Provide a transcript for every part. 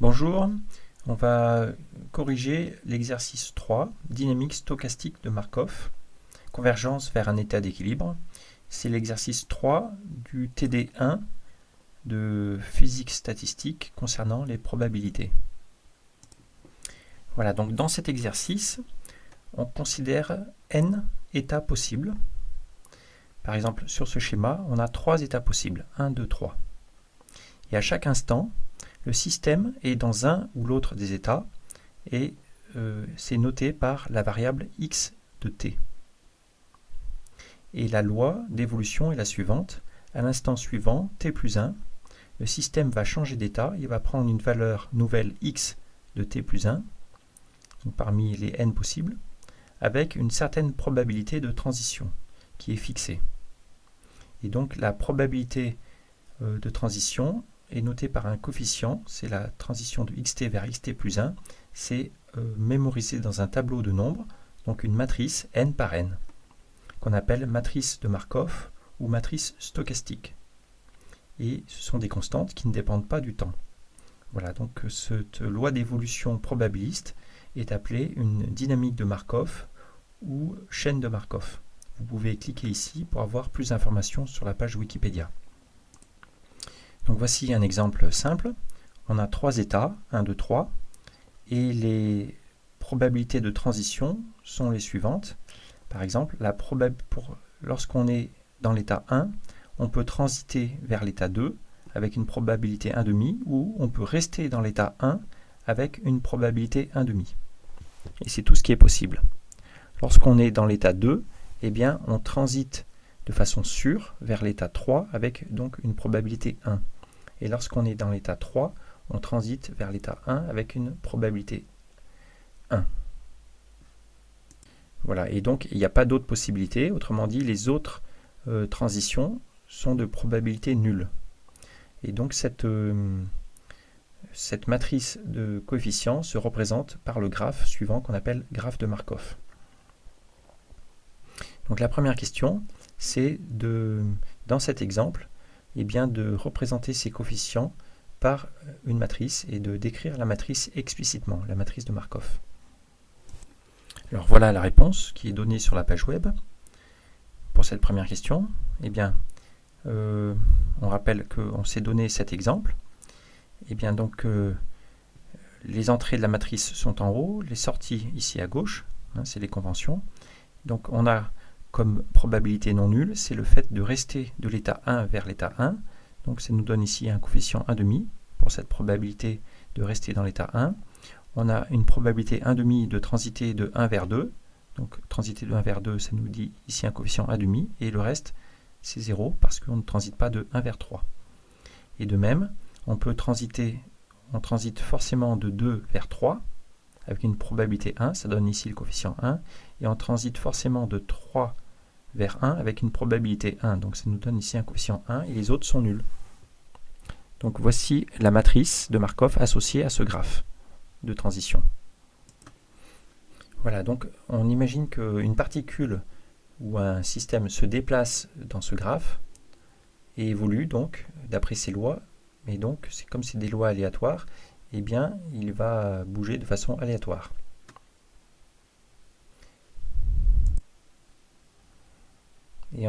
Bonjour, on va corriger l'exercice 3, dynamique stochastique de Markov, convergence vers un état d'équilibre. C'est l'exercice 3 du TD1 de physique statistique concernant les probabilités. Voilà, donc dans cet exercice, on considère n états possibles. Par exemple, sur ce schéma, on a 3 états possibles, 1, 2, 3. Et à chaque instant, le système est dans un ou l'autre des états et c'est noté par la variable x de t. Et la loi d'évolution est la suivante. À l'instant suivant, t plus 1, le système va changer d'état, il va prendre une valeur nouvelle x de t plus 1, donc parmi les n possibles, avec une certaine probabilité de transition qui est fixée. Et donc la probabilité de transition est notée par un coefficient, c'est la transition de xt vers xt plus 1, c'est mémorisé dans un tableau de nombres, donc une matrice n par n, qu'on appelle matrice de Markov ou matrice stochastique. Et ce sont des constantes qui ne dépendent pas du temps. Voilà, donc cette loi d'évolution probabiliste est appelée une dynamique de Markov ou chaîne de Markov. Vous pouvez cliquer ici pour avoir plus d'informations sur la page Wikipédia. Donc voici un exemple simple. On a 3 états, 1, 2, 3, et les probabilités de transition sont les suivantes. Par exemple, lorsqu'on est dans l'état 1, on peut transiter vers l'état 2 avec une probabilité 1,5, ou on peut rester dans l'état 1 avec une probabilité 1,5. Et c'est tout ce qui est possible. Lorsqu'on est dans l'état 2, eh bien, on transite de façon sûre vers l'état 3 avec donc une probabilité 1. Et lorsqu'on est dans l'état 3, on transite vers l'état 1 avec une probabilité 1. Voilà, et donc il n'y a pas d'autres possibilités. Autrement dit, les autres transitions sont de probabilité nulle. Et donc cette matrice de coefficients se représente par le graphe suivant qu'on appelle graphe de Markov. Donc la première question, c'est dans cet exemple, eh bien, de représenter ces coefficients par une matrice et de décrire la matrice explicitement, la matrice de Markov. Alors voilà la réponse qui est donnée sur la page web pour cette première question. Eh bien, on rappelle qu'on s'est donné cet exemple. Eh bien, donc, les entrées de la matrice sont en haut, les sorties ici à gauche, hein, c'est les conventions. Donc on a comme probabilité non nulle, c'est le fait de rester de l'état 1 vers l'état 1. Donc ça nous donne ici un coefficient 1,5 pour cette probabilité de rester dans l'état 1. On a une probabilité 1,5 de transiter de 1 vers 2. Donc transiter de 1 vers 2, ça nous dit ici un coefficient 1,5. Et le reste, c'est 0 parce qu'on ne transite pas de 1 vers 3. Et de même, on transite forcément de 2 vers 3 avec une probabilité 1, ça donne ici le coefficient 1, et on transite forcément de 3 vers 1 avec une probabilité 1, donc ça nous donne ici un coefficient 1, et les autres sont nuls. Donc voici la matrice de Markov associée à ce graphe de transition. Voilà, donc on imagine qu'une particule ou un système se déplace dans ce graphe et évolue donc d'après ces lois, mais donc c'est comme c'est des lois aléatoires, eh bien, il va bouger de façon aléatoire. Et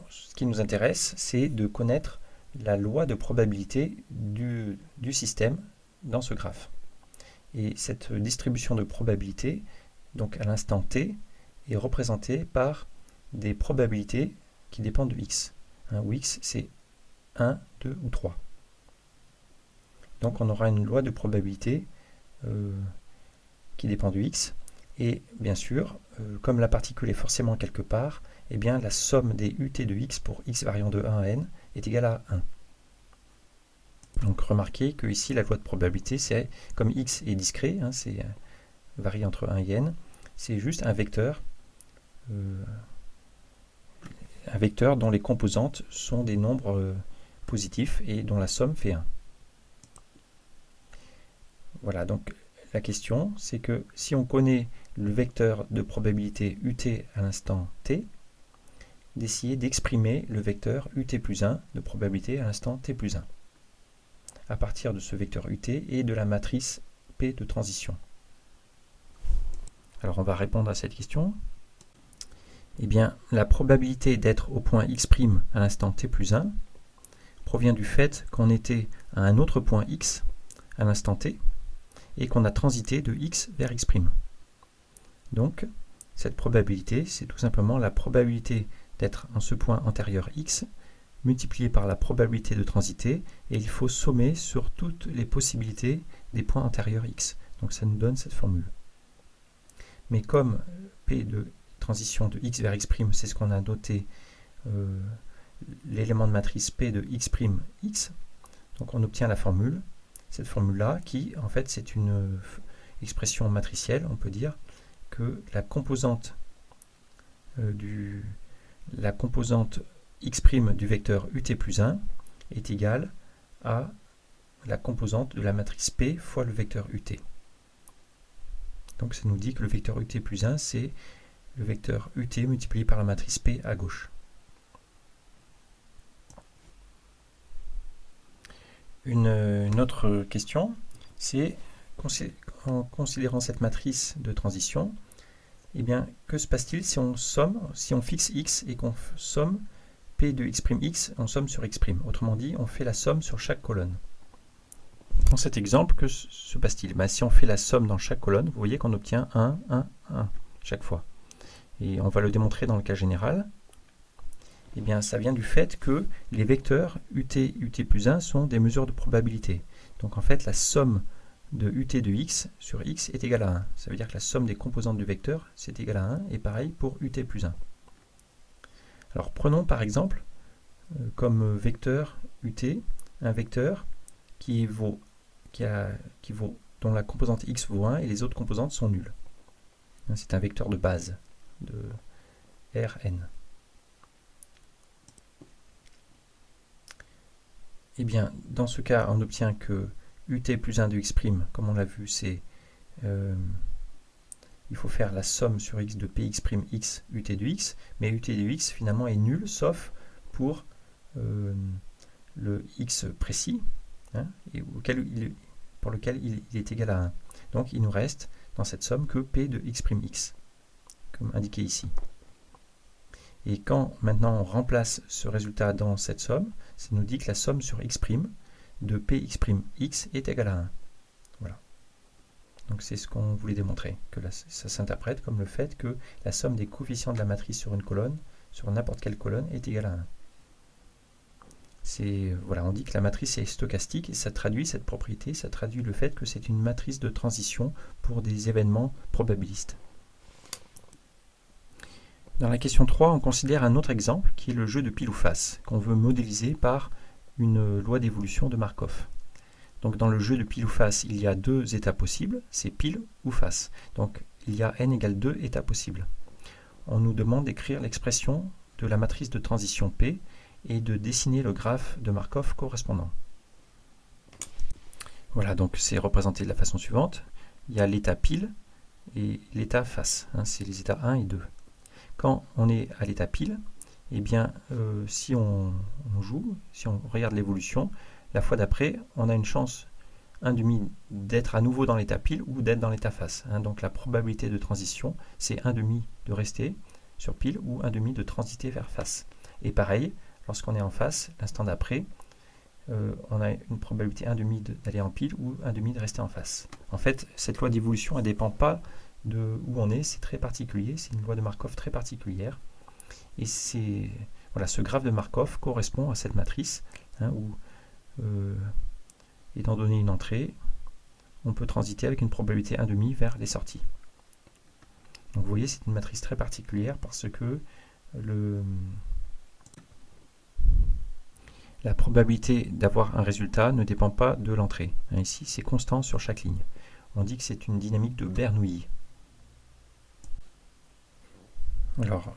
ce qui nous intéresse, c'est de connaître la loi de probabilité du système dans ce graphe. Et cette distribution de probabilité, donc à l'instant t, est représentée par des probabilités qui dépendent de x. Où x, c'est 1, 2 ou 3. Donc on aura une loi de probabilité qui dépend du x. Et bien sûr, comme la particule est forcément quelque part, eh bien la somme des ut de x pour x variant de 1 à n est égale à 1. Donc remarquez que ici la loi de probabilité, c'est comme x est discret, hein, c'est varie entre 1 et n, c'est juste un vecteur dont les composantes sont des nombres positifs et dont la somme fait 1. Voilà, donc la question, c'est que si on connaît le vecteur de probabilité ut à l'instant t, d'essayer d'exprimer le vecteur ut plus 1 de probabilité à l'instant t plus 1. à partir de ce vecteur ut et de la matrice P de transition. Alors on va répondre à cette question. Eh bien, la probabilité d'être au point x' à l'instant t plus 1 provient du fait qu'on était à un autre point x à l'instant t et qu'on a transité de x vers x'. Donc, cette probabilité, c'est tout simplement la probabilité d'être en ce point antérieur x multipliée par la probabilité de transiter, et il faut sommer sur toutes les possibilités des points antérieurs x. Donc ça nous donne cette formule. Mais comme P de transition de x vers x', c'est ce qu'on a noté l'élément de matrice P de x', x, donc on obtient la formule, cette formule-là, qui en fait c'est une expression matricielle, on peut dire que la composante x' du vecteur ut plus 1 est égale à la composante de la matrice P fois le vecteur ut. Donc ça nous dit que le vecteur ut plus 1, c'est le vecteur ut multiplié par la matrice P à gauche. Une autre question, c'est en considérant cette matrice de transition, eh bien, que se passe-t-il si on somme, si on fixe x et qu'on somme P de x', on somme sur x'. Autrement dit, on fait la somme sur chaque colonne. Dans cet exemple, que se passe-t-il? Si on fait la somme dans chaque colonne, vous voyez qu'on obtient 1, 1, 1 chaque fois. Et on va le démontrer dans le cas général. Eh bien, ça vient du fait que les vecteurs ut plus 1 sont des mesures de probabilité. Donc en fait, la somme de ut de x sur x est égale à 1. Ça veut dire que la somme des composantes du vecteur, c'est égal à 1, et pareil pour ut plus 1. Alors prenons par exemple, comme vecteur ut, un vecteur dont la composante x vaut 1 et les autres composantes sont nulles. C'est un vecteur de base de Rn. Eh bien, dans ce cas, on obtient que ut plus 1 de x', comme on l'a vu, c'est il faut faire la somme sur x de px' x ut de x, mais ut de x finalement est nul, sauf pour le x précis, et pour lequel il est égal à 1. Donc il nous reste dans cette somme que p de x', comme indiqué ici. Et quand maintenant on remplace ce résultat dans cette somme, ça nous dit que la somme sur x' de px' est égale à 1. Voilà. Donc c'est ce qu'on voulait démontrer, que ça s'interprète comme le fait que la somme des coefficients de la matrice sur une colonne, sur n'importe quelle colonne, est égale à 1. Voilà, on dit que la matrice est stochastique, et ça traduit cette propriété, ça traduit le fait que c'est une matrice de transition pour des événements probabilistes. Dans la question 3, on considère un autre exemple, qui est le jeu de pile ou face, qu'on veut modéliser par une loi d'évolution de Markov. Donc dans le jeu de pile ou face, il y a deux états possibles, c'est pile ou face. Donc il y a n égale 2 états possibles. On nous demande d'écrire l'expression de la matrice de transition P et de dessiner le graphe de Markov correspondant. Voilà, donc c'est représenté de la façon suivante. Il y a l'état pile et l'état face, c'est les états 1 et 2. Quand on est à l'état pile, eh bien, si on joue, si on regarde l'évolution, la fois d'après, on a une chance 1,5 d'être à nouveau dans l'état pile ou d'être dans l'état face. Donc la probabilité de transition, c'est 1,5 de rester sur pile ou 1,5 de transiter vers face. Et pareil, lorsqu'on est en face, l'instant d'après, on a une probabilité 1,5 d'aller en pile ou 1,5 de rester en face. En fait, cette loi d'évolution, elle ne dépend pas de où on est, c'est très particulier, c'est une loi de Markov très particulière. Et voilà, ce graphe de Markov correspond à cette matrice, où, étant donné une entrée, on peut transiter avec une probabilité 1,5 vers les sorties. Donc vous voyez, c'est une matrice très particulière parce que la probabilité d'avoir un résultat ne dépend pas de l'entrée. Ici, c'est constant sur chaque ligne. On dit que c'est une dynamique de Bernoulli. Alors,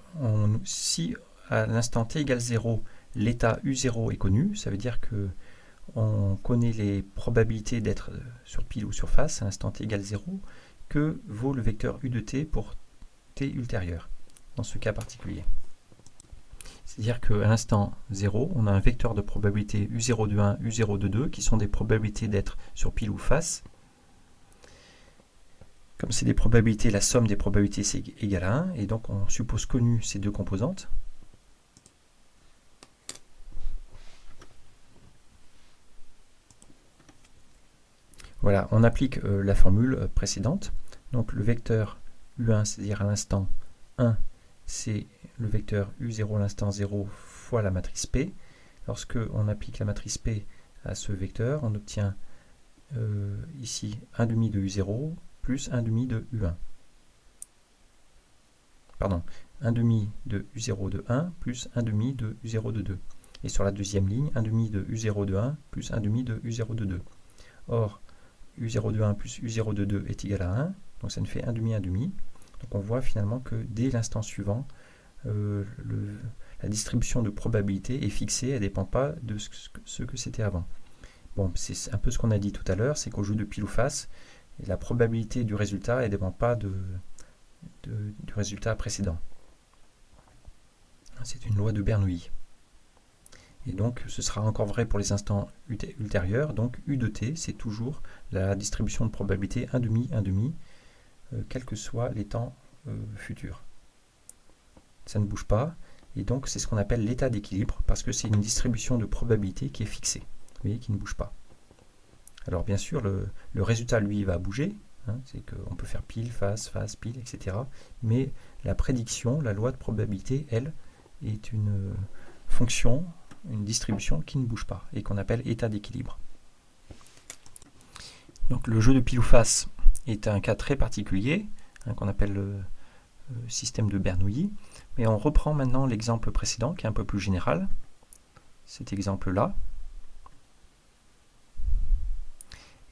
si à l'instant t égale 0, l'état U0 est connu, ça veut dire que on connaît les probabilités d'être sur pile ou sur face à l'instant t égale 0, que vaut le vecteur U de t pour t ultérieur, dans ce cas particulier. C'est-à-dire qu'à l'instant 0, on a un vecteur de probabilité U0 de 1, U0 de 2, qui sont des probabilités d'être sur pile ou face. Comme c'est des probabilités, la somme des probabilités c'est égal à 1, et donc on suppose connues ces deux composantes. Voilà, on applique la formule précédente. Donc le vecteur U1, c'est-à-dire à l'instant 1, c'est le vecteur U0 à l'instant 0 fois la matrice P. Lorsque on applique la matrice P à ce vecteur, on obtient ici 1 demi de U0 plus 1 demi de U1. Pardon, 1 demi de U0 de 1 plus 1 demi de U0 de 2. Et sur la deuxième ligne, 1 demi de U0 de 1 plus 1 demi de U0 de 2. Or, U0 de 1 plus U0 de 2 est égal à 1, donc ça nous fait 1 demi, 1 demi. Donc on voit finalement que dès l'instant suivant, la distribution de probabilité est fixée, elle ne dépend pas de ce que c'était avant. Bon, c'est un peu ce qu'on a dit tout à l'heure, c'est qu'on joue de pile ou face, et la probabilité du résultat, elle ne dépend pas du résultat précédent. C'est une loi de Bernoulli. Et donc, ce sera encore vrai pour les instants ultérieurs. Donc, U de t, c'est toujours la distribution de probabilité 1 demi, 1 demi, quels que soient les temps futurs. Ça ne bouge pas. Et donc, c'est ce qu'on appelle l'état d'équilibre, parce que c'est une distribution de probabilité qui est fixée, vous voyez, qui ne bouge pas. Alors, bien sûr, le résultat, lui, va bouger. Hein, c'est qu'on peut faire pile, face, face, pile, etc. Mais la prédiction, la loi de probabilité, elle, est une fonction, une distribution qui ne bouge pas et qu'on appelle état d'équilibre. Donc le jeu de pile ou face est un cas très particulier, hein, qu'on appelle le système de Bernoulli. Mais on reprend maintenant l'exemple précédent qui est un peu plus général, cet exemple-là.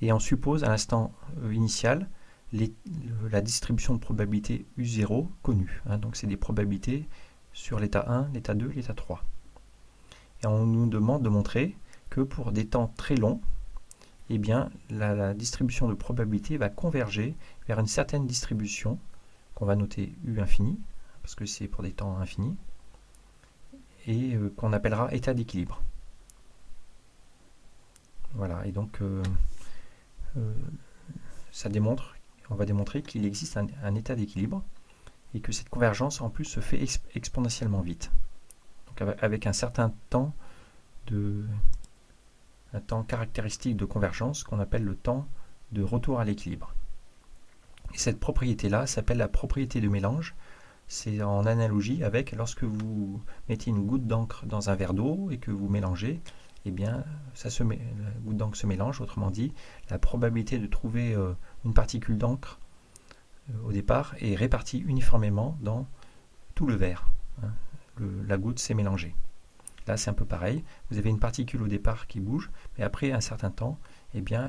Et on suppose à l'instant initial la distribution de probabilité U0 connue. Hein, donc c'est des probabilités sur l'état 1, l'état 2, l'état 3. Et on nous demande de montrer que pour des temps très longs, eh bien, la distribution de probabilité va converger vers une certaine distribution qu'on va noter U infini, parce que c'est pour des temps infinis, et qu'on appellera état d'équilibre. Voilà, et donc on va démontrer qu'il existe un état d'équilibre et que cette convergence en plus se fait exponentiellement vite. Donc avec un certain temps un temps caractéristique de convergence qu'on appelle le temps de retour à l'équilibre. Et cette propriété-là s'appelle la propriété de mélange. C'est en analogie avec lorsque vous mettez une goutte d'encre dans un verre d'eau et que vous mélangez, eh bien, la goutte d'encre se mélange, autrement dit, la probabilité de trouver une particule d'encre au départ est répartie uniformément dans tout le verre. Hein. La goutte s'est mélangée. Là, c'est un peu pareil. Vous avez une particule au départ qui bouge, mais après un certain temps, eh bien,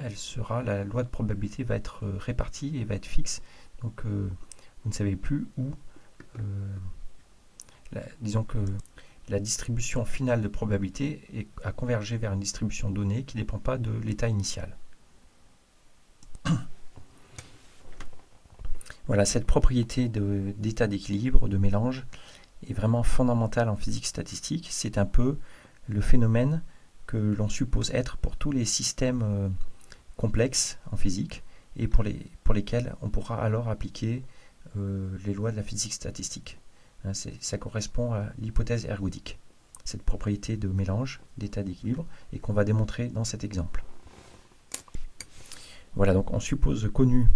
la loi de probabilité va être répartie et va être fixe. Donc, vous ne savez plus où. Disons que la distribution finale de probabilité a convergé vers une distribution donnée qui ne dépend pas de l'état initial. Voilà, cette propriété d'état d'équilibre, de mélange, est vraiment fondamentale en physique statistique. C'est un peu le phénomène que l'on suppose être pour tous les systèmes complexes en physique et pour lesquels on pourra alors appliquer les lois de la physique statistique. Hein, ça correspond à l'hypothèse ergodique, cette propriété de mélange, d'état d'équilibre, et qu'on va démontrer dans cet exemple. Voilà, donc on suppose connu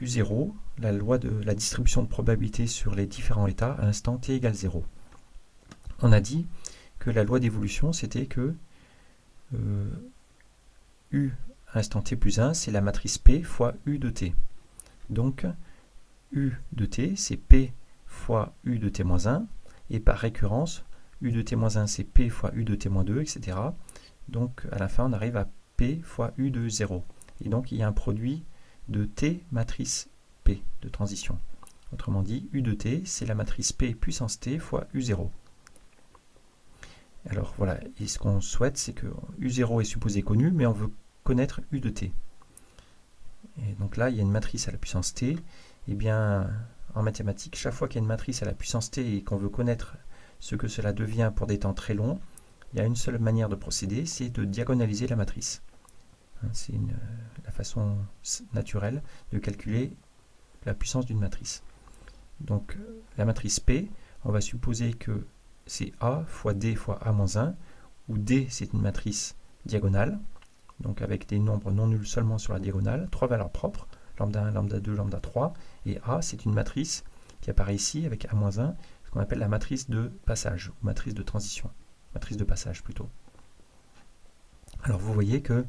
U0, la loi de la distribution de probabilité sur les différents états à l'instant t égale 0. On a dit que la loi d'évolution, c'était que U à l'instant t plus 1, c'est la matrice P fois U de t. Donc, U de t, c'est P fois U de t moins 1, et par récurrence, U de t moins 1, c'est P fois U de t moins 2, etc. Donc, à la fin, on arrive à P fois U de 0. Et donc, il y a un produit de T matrice P de transition. Autrement dit, U de T, c'est la matrice P puissance T fois U0. Alors voilà, et ce qu'on souhaite, c'est que U0 est supposé connu, mais on veut connaître U de T. Et donc là, il y a une matrice à la puissance T. Eh bien, en mathématiques, chaque fois qu'il y a une matrice à la puissance t et qu'on veut connaître ce que cela devient pour des temps très longs, il y a une seule manière de procéder, c'est de diagonaliser la matrice. C'est la façon naturelle de calculer la puissance d'une matrice. Donc la matrice P, on va supposer que c'est A fois D fois A-1, où D c'est une matrice diagonale, donc avec des nombres non nuls seulement sur la diagonale, 3 valeurs propres, lambda 1, lambda 2, lambda 3, et A c'est une matrice qui apparaît ici avec A-1, ce qu'on appelle la matrice de passage, ou matrice de transition, matrice de passage plutôt. Alors vous voyez que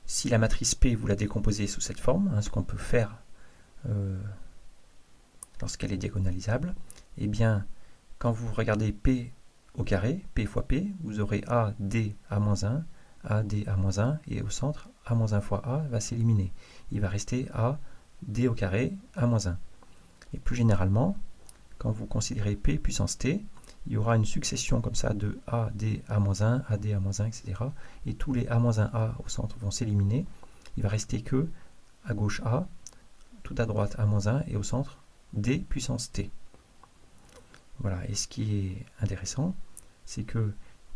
si la matrice P, vous la décomposez sous cette forme, ce qu'on peut faire lorsqu'elle est diagonalisable, eh bien, quand vous regardez P au carré, P fois P, vous aurez A, D, A-1, A, D, A-1, et au centre, A-1 fois A va s'éliminer. Il va rester A, D au carré, A-1. Et plus généralement, quand vous considérez P puissance T, il y aura une succession comme ça de A, D, A-1, A, D, A-1, etc. Et tous les A-1A au centre vont s'éliminer. Il va rester que à gauche A, tout à droite A-1 et au centre D puissance T. Voilà, et ce qui est intéressant, c'est que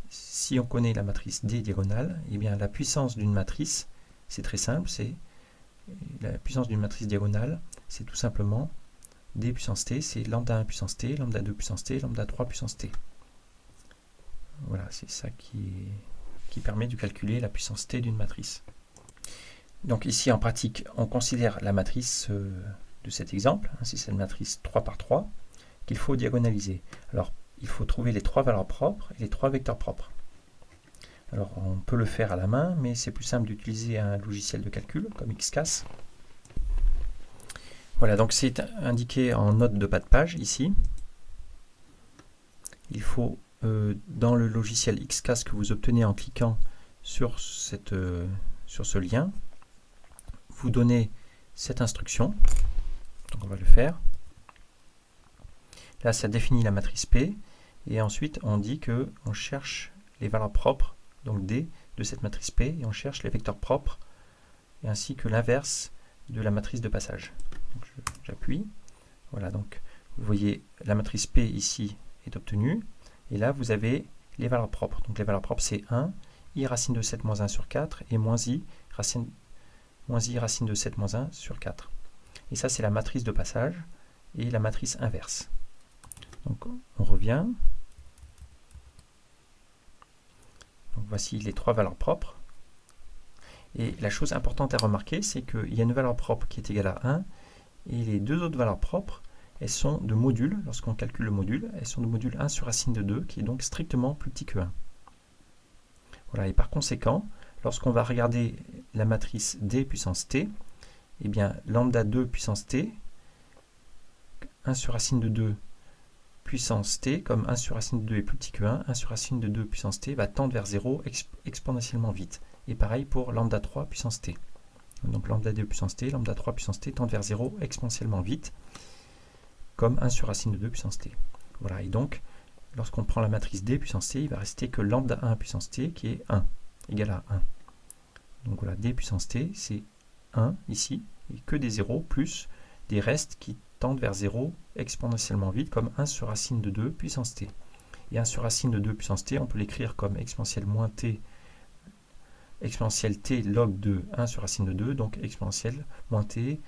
si on connaît la matrice D diagonale, eh bien la puissance d'une matrice, c'est très simple, c'est la puissance d'une matrice diagonale, c'est tout simplement D puissance T, c'est lambda 1 puissance T, lambda 2 puissance T, lambda 3 puissance T. Voilà, c'est ça qui permet de calculer la puissance T d'une matrice. Donc ici en pratique, on considère la matrice de cet exemple, c'est cette matrice 3 par 3, qu'il faut diagonaliser. Alors il faut trouver les 3 valeurs propres et les 3 vecteurs propres. Alors on peut le faire à la main, mais c'est plus simple d'utiliser un logiciel de calcul comme XCAS. Voilà, donc c'est indiqué en note de bas de page ici. Il faut, dans le logiciel XCAS que vous obtenez en cliquant sur ce lien, vous donner cette instruction. Donc on va le faire. Là, ça définit la matrice P. Et ensuite, on dit qu'on cherche les valeurs propres, donc D, de cette matrice P. Et on cherche les vecteurs propres, et ainsi que l'inverse de la matrice de passage. J'appuie. Voilà, donc vous voyez la matrice P ici est obtenue. Et là, vous avez les valeurs propres. Donc les valeurs propres, c'est 1, i racine de 7 moins 1 sur 4, et moins i racine de 7 moins 1 sur 4. Et ça, c'est la matrice de passage et la matrice inverse. Donc on revient. Donc voici les 3 valeurs propres. Et la chose importante à remarquer, c'est qu'il y a une valeur propre qui est égale à 1, et les deux autres valeurs propres, elles sont de module, lorsqu'on calcule le module, elles sont de module 1 sur racine de 2, qui est donc strictement plus petit que 1. Voilà, et par conséquent, lorsqu'on va regarder la matrice D puissance T, eh bien lambda 2 puissance T, 1 sur racine de 2 puissance T, comme 1 sur racine de 2 est plus petit que 1, 1 sur racine de 2 puissance T va tendre vers 0 exponentiellement vite. Et pareil pour lambda 3 puissance T. Donc lambda 2 puissance T, lambda 3 puissance T tendent vers 0 exponentiellement vite, comme 1 sur racine de 2 puissance T. Voilà, et donc, lorsqu'on prend la matrice D puissance T, il va rester que lambda 1 puissance T qui est 1, égal à 1. Donc voilà, D puissance T, c'est 1 ici, et que des 0 plus des restes qui tendent vers 0 exponentiellement vite, comme 1 sur racine de 2 puissance T. Et 1 sur racine de 2 puissance T, on peut l'écrire comme exponentielle moins T, exponentielle T log de 1 sur racine de 2, donc exponentielle moins T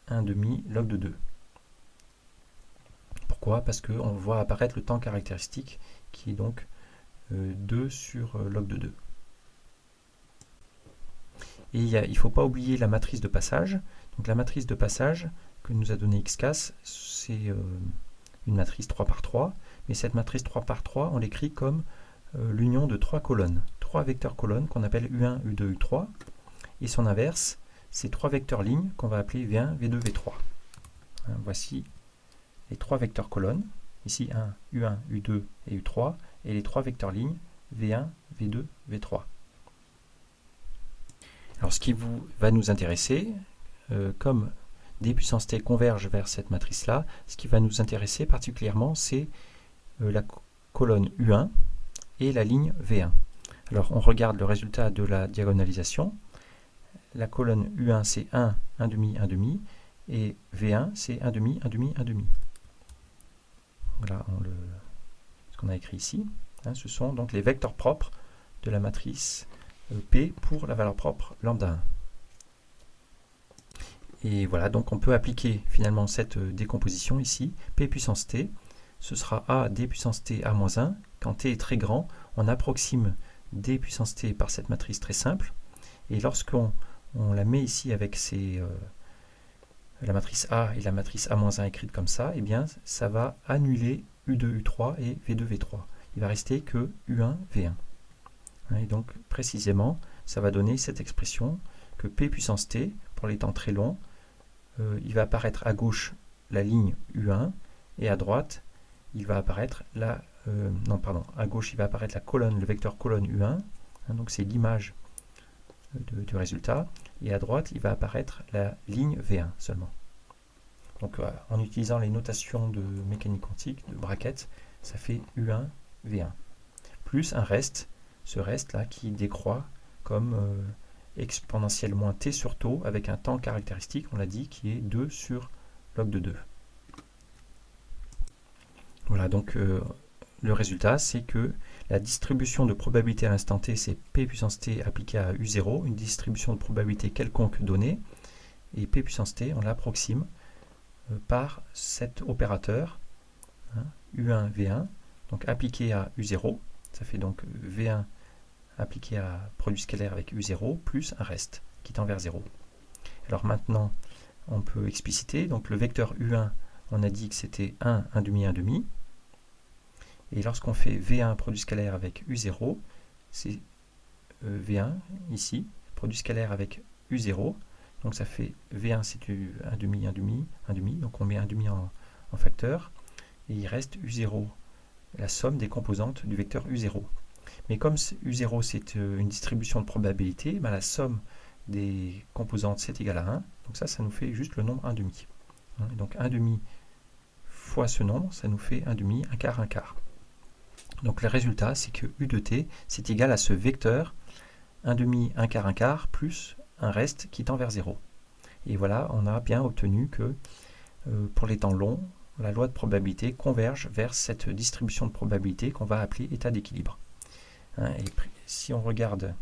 1 demi log de 2. Pourquoi? Parce qu'on voit apparaître le temps caractéristique qui est donc 2 sur log de 2. Et il ne faut pas oublier la matrice de passage. Donc la matrice de passage que nous a donné XCAS, c'est une matrice 3 par 3. Mais cette matrice 3 par 3, on l'écrit comme l'union de 3 colonnes. 3 vecteurs colonnes qu'on appelle U1, U2, U3. Et son inverse, c'est 3 vecteurs lignes qu'on va appeler V1, V2, V3. Voici les 3 vecteurs colonnes. Ici 1, U1, U2 et U3. Et les 3 vecteurs lignes V1, V2, V3. Alors ce qui va nous intéresser, comme D puissance T converge vers cette matrice-là, ce qui va nous intéresser particulièrement, c'est la colonne U1 et la ligne V1. Alors on regarde le résultat de la diagonalisation. la colonne U1 c'est 1, 1 demi, 1 demi, et V1 c'est 1 demi, 1 demi, 1 demi. Voilà ce qu'on a écrit ici. Ce sont donc les vecteurs propres de la matrice P pour la valeur propre lambda 1. Et voilà, donc on peut appliquer finalement cette décomposition ici. P puissance t, ce sera A d puissance t a moins 1. Quand t est très grand, on approxime d puissance t par cette matrice très simple. Et lorsqu'on la met ici avec la matrice A et la matrice A-1 écrite comme ça, eh bien ça va annuler U2, U3 et V2, V3. Il va rester que U1, V1. Et donc précisément, ça va donner cette expression que P puissance t, pour les temps très longs, il va apparaître à gauche la ligne U1 et à droite, il va apparaître à gauche, il va apparaître la colonne, le vecteur colonne U1, donc c'est l'image du résultat, et à droite, il va apparaître la ligne V1 seulement. Donc en utilisant les notations de mécanique quantique, de brackets, ça fait U1, V1, plus un reste, ce reste-là qui décroît comme exponentielle moins t sur tau, avec un temps caractéristique, on l'a dit, qui est 2 sur log de 2. Voilà, donc le résultat, c'est que la distribution de probabilité à l'instant t, c'est P puissance t appliquée à U0, une distribution de probabilité quelconque donnée, et P puissance t, on l'approxime par cet opérateur, U1, V1, donc appliqué à U0, ça fait donc V1 appliqué à produit scalaire avec U0, plus un reste qui tend vers 0. Alors maintenant, on peut expliciter, donc le vecteur U1, on a dit que c'était 1, 1 demi, 1 demi, et lorsqu'on fait V1 produit scalaire avec U0, c'est V1 ici, produit scalaire avec U0, donc ça fait V1 c'est 1 demi, 1 demi, 1 demi, donc on met 1 demi en facteur, et il reste U0, la somme des composantes du vecteur U0. Mais comme U0 c'est une distribution de probabilité, la somme des composantes c'est égal à 1, donc ça nous fait juste le nombre 1 demi. Donc 1 demi fois ce nombre, ça nous fait 1 demi, 1 quart, 1 quart. Donc le résultat, c'est que U de t, c'est égal à ce vecteur 1 demi, 1 quart, 1 quart, plus un reste qui tend vers 0. Et voilà, on a bien obtenu que pour les temps longs, la loi de probabilité converge vers cette distribution de probabilité qu'on va appeler état d'équilibre. Et si on regarde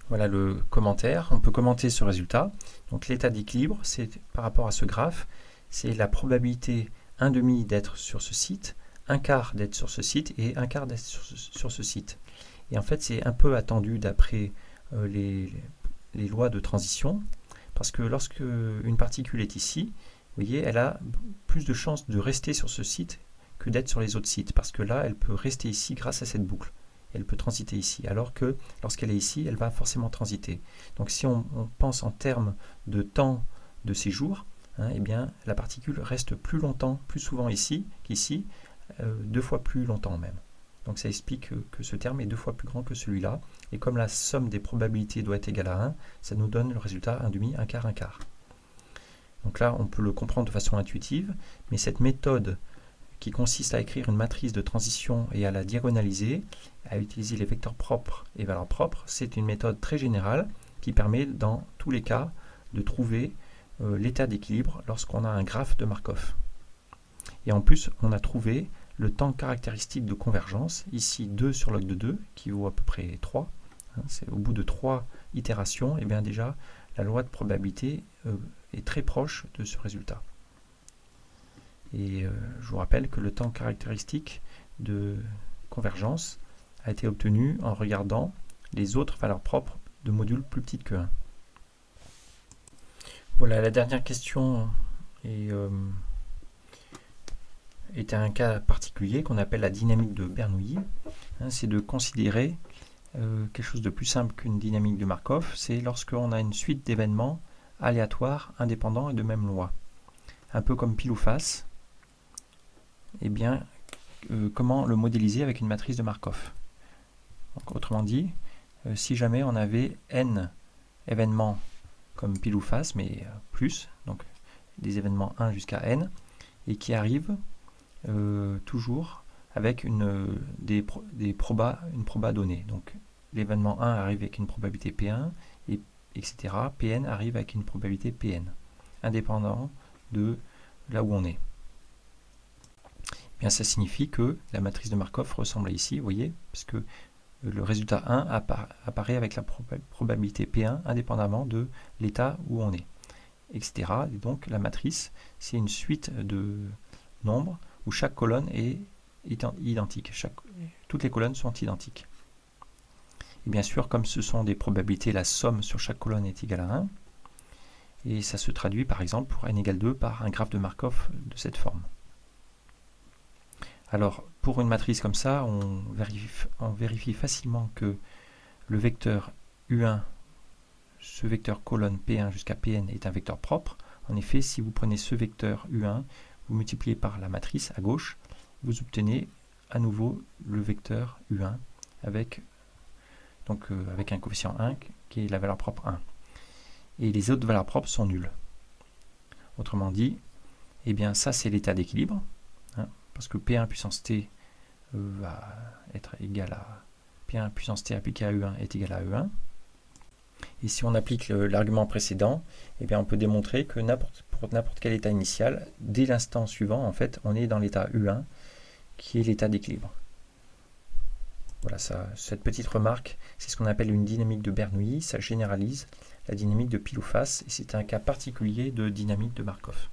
voilà le commentaire, on peut commenter ce résultat. Donc l'état d'équilibre, c'est par rapport à ce graphe, c'est la probabilité 1 demi d'être sur ce site, 1 quart d'être sur ce site et 1 quart d'être sur ce site. Et en fait, c'est un peu attendu d'après les lois de transition, parce que lorsque une particule est ici, vous voyez, elle a plus de chances de rester sur ce site que d'être sur les autres sites, parce que là, elle peut rester ici grâce à cette boucle. Elle peut transiter ici, alors que lorsqu'elle est ici, elle va forcément transiter. Donc si on pense en termes de temps de séjour, eh bien, la particule reste plus longtemps, plus souvent ici qu'ici, 2 fois plus longtemps même. Donc ça explique que ce terme est 2 fois plus grand que celui-là, et comme la somme des probabilités doit être égale à 1, ça nous donne le résultat 1 demi, 1 quart, 1 quart. Donc là, on peut le comprendre de façon intuitive, mais cette méthode qui consiste à écrire une matrice de transition et à la diagonaliser, à utiliser les vecteurs propres et valeurs propres, c'est une méthode très générale qui permet dans tous les cas de trouver l'état d'équilibre lorsqu'on a un graphe de Markov. Et en plus, on a trouvé le temps caractéristique de convergence, ici 2 sur log de 2, qui vaut à peu près 3. C'est au bout de 3 itérations, et bien déjà, la loi de probabilité est très proche de ce résultat. Et je vous rappelle que le temps caractéristique de convergence a été obtenu en regardant les autres valeurs propres de modules plus petites que 1. Voilà, la dernière question est un cas particulier qu'on appelle la dynamique de Bernoulli. C'est de considérer quelque chose de plus simple qu'une dynamique de Markov, c'est lorsqu'on a une suite d'événements aléatoires, indépendants et de même loi. Un peu comme pile ou face, eh bien, comment le modéliser avec une matrice de Markov. Donc, autrement dit, si jamais on avait n événements comme pile ou face, mais plus, donc des événements 1 jusqu'à n, et qui arrivent toujours avec une proba donnée. Donc l'événement 1 arrive avec une probabilité P1 et etc., Pn arrive avec une probabilité Pn, indépendant de là où on est. Bien, ça signifie que la matrice de Markov ressemble à ici, vous voyez, parce que le résultat 1 apparaît avec la probabilité P1 indépendamment de l'état où on est, etc. Et donc la matrice, c'est une suite de nombres où chaque colonne est identique. Toutes les colonnes sont identiques. Et bien sûr, comme ce sont des probabilités, la somme sur chaque colonne est égale à 1. Et ça se traduit par exemple pour n égale 2 par un graphe de Markov de cette forme. Alors, pour une matrice comme ça, on vérifie facilement que le vecteur U1, ce vecteur colonne P1 jusqu'à Pn est un vecteur propre. En effet, si vous prenez ce vecteur U1, vous multipliez par la matrice à gauche, vous obtenez à nouveau le vecteur U1 avec un coefficient 1 qui est la valeur propre 1. Et les autres valeurs propres sont nulles. Autrement dit, eh bien ça c'est l'état d'équilibre, hein, parce que P1 puissance T va être égal à P1 puissance T appliqué à U1 est égal à E1. Et si on applique l'argument précédent, eh bien on peut démontrer que pour n'importe quel état initial, dès l'instant suivant, en fait, on est dans l'état U1, qui est l'état d'équilibre. Voilà, cette petite remarque, c'est ce qu'on appelle une dynamique de Bernoulli, ça généralise la dynamique de pile ou face, et c'est un cas particulier de dynamique de Markov.